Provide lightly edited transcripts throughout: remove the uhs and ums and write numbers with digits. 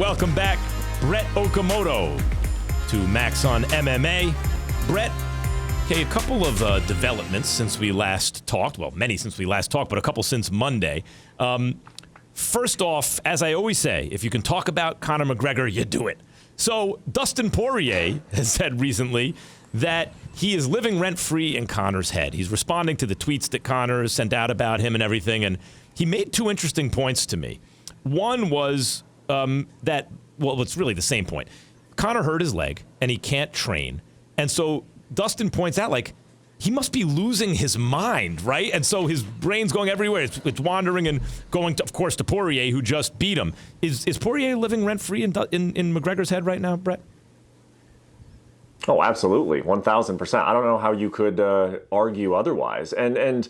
Welcome back, Brett Okamoto, to Max on MMA. Brett, okay, a couple of developments since we last talked. Well, many since we last talked, but a couple since Monday. First off, as I always say, if you can talk about Conor McGregor, you do it. So Dustin Poirier has said recently that he is living rent-free in Conor's head. He's responding to the tweets that Conor has sent out about him and everything, and he made two interesting points to me. One was it's really the same point. Conor hurt his leg, and he can't train. And so Dustin points out, like, he must be losing his mind, right? And so his brain's going everywhere. It's wandering and going, of course, to Poirier, who just beat him. Is Poirier living rent-free in McGregor's head right now, Brett? Oh, absolutely, 1,000%. I don't know how you could argue otherwise. And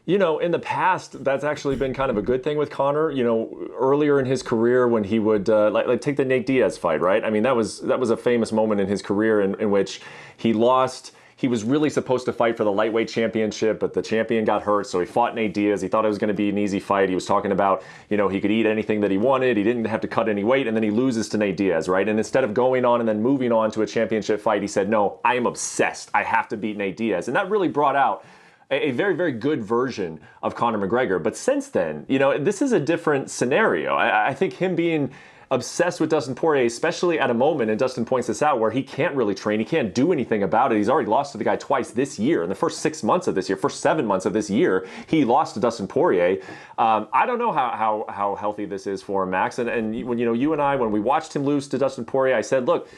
you know, in the past, that's actually been kind of a good thing with Conor. You know, earlier in his career when he would like take the Nate Diaz fight, right? I mean, that was a famous moment in his career in which he lost. He was really supposed to fight for the lightweight championship, but the champion got hurt, so he fought Nate Diaz. He thought it was going to be an easy fight. He was talking about, you know, he could eat anything that he wanted. He didn't have to cut any weight, and then he loses to Nate Diaz, right? And instead of going on and then moving on to a championship fight, he said, no, I am obsessed. I have to beat Nate Diaz. And that really brought out a very, very good version of Conor McGregor. But since then, you know, this is a different scenario. I think him being obsessed with Dustin Poirier, especially at a moment, and Dustin points this out, where he can't really train, he can't do anything about it. He's already lost to the guy twice this year. In the first 6 months of this year, first 7 months of this year, he lost to Dustin Poirier. I don't know how healthy this is for him, Max. And when, you know, you and I, when we watched him lose to Dustin Poirier, I said, look,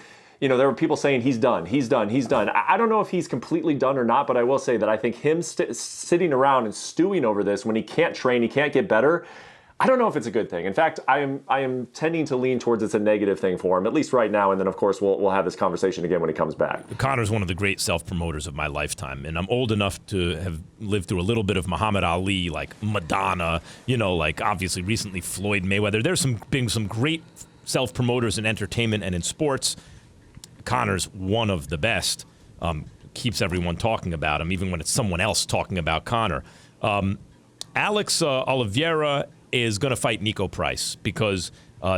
you know, there were people saying he's done. I don't know if he's completely done or not, but I will say that I think him sitting around and stewing over this when he can't train, he can't get better, I don't know if it's a good thing. In fact, I am tending to lean towards it's a negative thing for him, at least right now. And then, of course, we'll have this conversation again when he comes back. Conor's one of the great self-promoters of my lifetime. And I'm old enough to have lived through a little bit of Muhammad Ali, like Madonna, you know, like obviously recently Floyd Mayweather. There's been some great self-promoters in entertainment and in sports. Conor's one of the best. Keeps everyone talking about him, even when it's someone else talking about Conor. Alex Oliveira is going to fight Niko Price because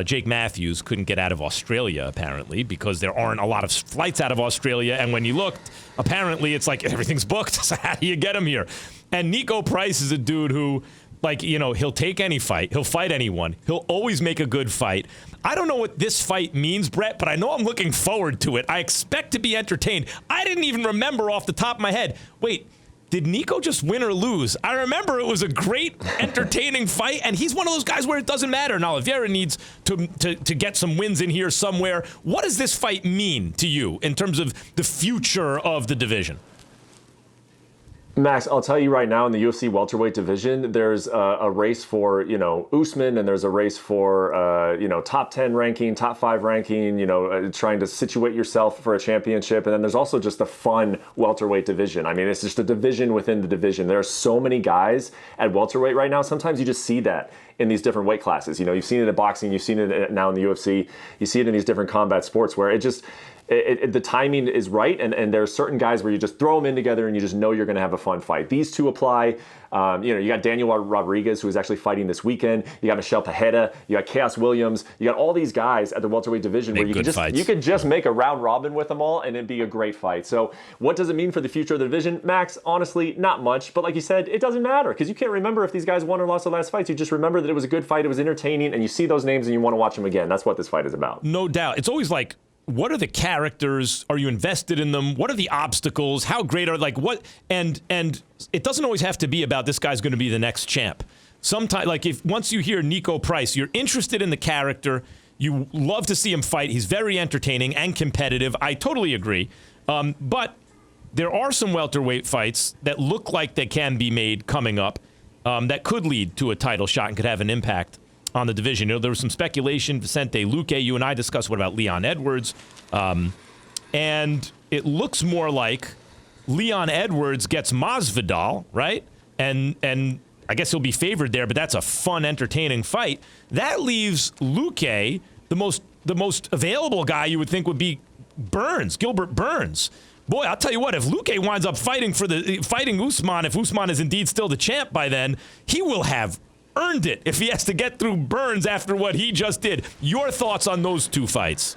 Jake Matthews couldn't get out of Australia, apparently, because there aren't a lot of flights out of Australia. And when you looked, apparently it's like everything's booked. So how do you get him here? And Niko Price is a dude who, like, you know, he'll take any fight. He'll fight anyone. He'll always make a good fight. I don't know what this fight means, Brett, but I know I'm looking forward to it. I expect to be entertained. I didn't even remember off the top of my head. Wait, did Niko just win or lose? I remember it was a great, entertaining fight, and he's one of those guys where it doesn't matter. And Oliveira needs to get some wins in here somewhere. What does this fight mean to you in terms of the future of the division? Max, I'll tell you right now, in the UFC welterweight division, there's a race for, you know, Usman, and there's a race for, you know, top 10 ranking, top 5 ranking, you know, trying to situate yourself for a championship. And then there's also just a fun welterweight division. I mean, it's just a division within the division. There are so many guys at welterweight right now. Sometimes you just see that in these different weight classes. You know, you've seen it in boxing, you've seen it now in the UFC, you see it in these different combat sports where it just, the timing is right, and there are certain guys where you just throw them in together and you just know you're going to have a fun fight. These two apply. You know, you got Daniel Rodriguez, who is actually fighting this weekend. You got Michelle Pajeda. You got Chaos Williams. You got all these guys at the welterweight division where you could just make a round robin with them all, and it'd be a great fight. So what does it mean for the future of the division? Max, honestly, not much. But like you said, it doesn't matter because you can't remember if these guys won or lost the last fights. You just remember that it was a good fight, it was entertaining, and you see those names and you want to watch them again. That's what this fight is about. No doubt. It's always like, what are the characters? Are you invested in them? What are the obstacles? How great are, like, what? And it doesn't always have to be about this guy's going to be the next champ. Sometimes, like, if once you hear Niko Price, you're interested in the character. You love to see him fight. He's very entertaining and competitive. I totally agree. But there are some welterweight fights that look like they can be made coming up that could lead to a title shot and could have an impact on the division. You know, there was some speculation. Vicente, Luque, you and I discussed what about Leon Edwards. And it looks more like Leon Edwards gets Masvidal, right? And I guess he'll be favored there, but that's a fun, entertaining fight. That leaves Luque, the most available guy you would think would be Gilbert Burns. Boy, I'll tell you what, if Luque winds up fighting Usman, if Usman is indeed still the champ by then, he will have earned it if he has to get through Burns after what he just did. Your thoughts on those two fights?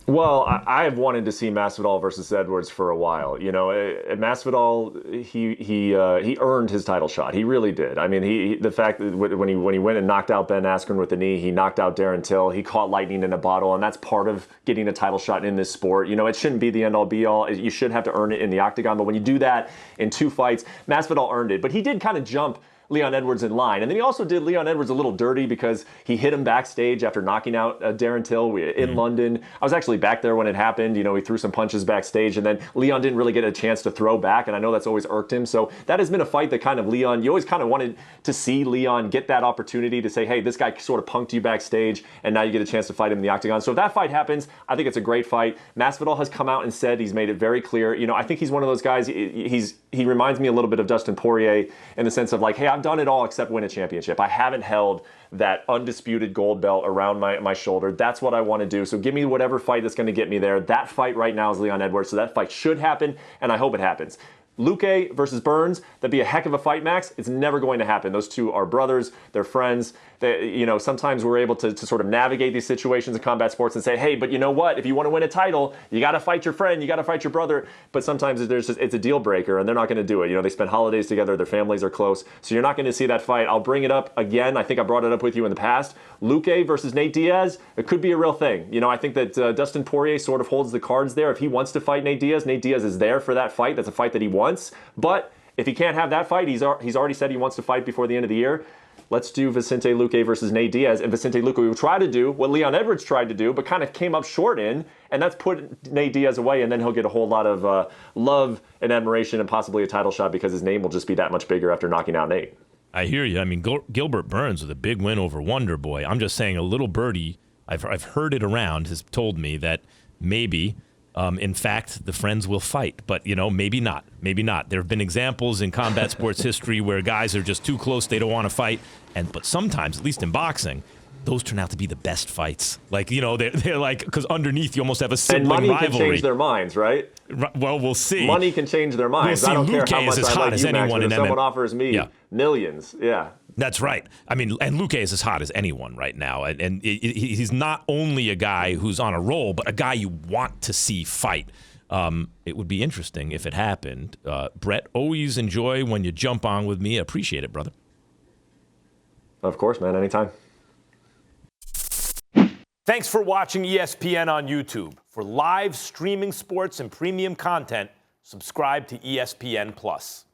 Well, I've wanted to see Masvidal versus Edwards for a while. You know, Masvidal, he earned his title shot. He really did. I mean, the fact that when he went and knocked out Ben Askren with the knee, he knocked out Darren Till. He caught lightning in a bottle, and that's part of getting a title shot in this sport. You know, it shouldn't be the end all be all. You should have to earn it in the octagon. But when you do that in two fights, Masvidal earned it. But he did kind of jump Leon Edwards in line. And then he also did Leon Edwards a little dirty because he hit him backstage after knocking out Darren Till in London. I was actually back there when it happened. You know, he threw some punches backstage, and then Leon didn't really get a chance to throw back, and I know that's always irked him. So that has been a fight that kind of Leon, you always kind of wanted to see Leon get that opportunity to say, hey, this guy sort of punked you backstage, and now you get a chance to fight him in the octagon. So if that fight happens, I think it's a great fight. Masvidal has come out and said, he's made it very clear. You know, I think he's one of those guys, he reminds me a little bit of Dustin Poirier in the sense of like, hey, I've done it all except win a championship. I haven't held that undisputed gold belt around my shoulder. That's what I want to do. So give me whatever fight that's going to get me there. That fight right now is Leon Edwards. So that fight should happen, and I hope it happens. Luque versus Burns, that'd be a heck of a fight, Max. It's never going to happen. Those two are brothers. They're friends. You know, sometimes we're able to sort of navigate these situations in combat sports and say, hey, but you know what? If you want to win a title, you got to fight your friend. You got to fight your brother. But sometimes it's a deal breaker, and they're not going to do it. You know, they spend holidays together. Their families are close. So you're not going to see that fight. I'll bring it up again. I think I brought it up with you in the past. Luque versus Nate Diaz, it could be a real thing. You know, I think that Dustin Poirier sort of holds the cards there. If he wants to fight Nate Diaz is there for that fight. That's a fight that he wants. But if he can't have that fight, he's already said he wants to fight before the end of the year. Let's do Vicente Luque versus Nate Diaz. And Vicente Luque will try to do what Leon Edwards tried to do, but kind of came up short in, and that's put Nate Diaz away, and then he'll get a whole lot of love and admiration and possibly a title shot because his name will just be that much bigger after knocking out Nate. I hear you. I mean, Gilbert Burns with a big win over Wonder Boy. I'm just saying a little birdie, I've heard it around, has told me that maybe, in fact, the friends will fight. But, you know, maybe not. Maybe not. There have been examples in combat sports history where guys are just too close, they don't want to fight. But sometimes, at least in boxing, those turn out to be the best fights. Like, you know, they're like, because underneath you almost have a sibling rivalry. And money can change their minds, right? Well, we'll see. Money can change their minds. We'll see. I don't Luque care how much is as I hot like as you, Max, anyone but in if someone MMA. offers me millions, That's right. I mean, and Luque is as hot as anyone right now. And he's not only a guy who's on a roll, but a guy you want to see fight. It would be interesting if it happened. Brett, always enjoy when you jump on with me. I appreciate it, brother. Of course, man. Anytime. Thanks for watching ESPN on YouTube. For live streaming sports and premium content, subscribe to ESPN+.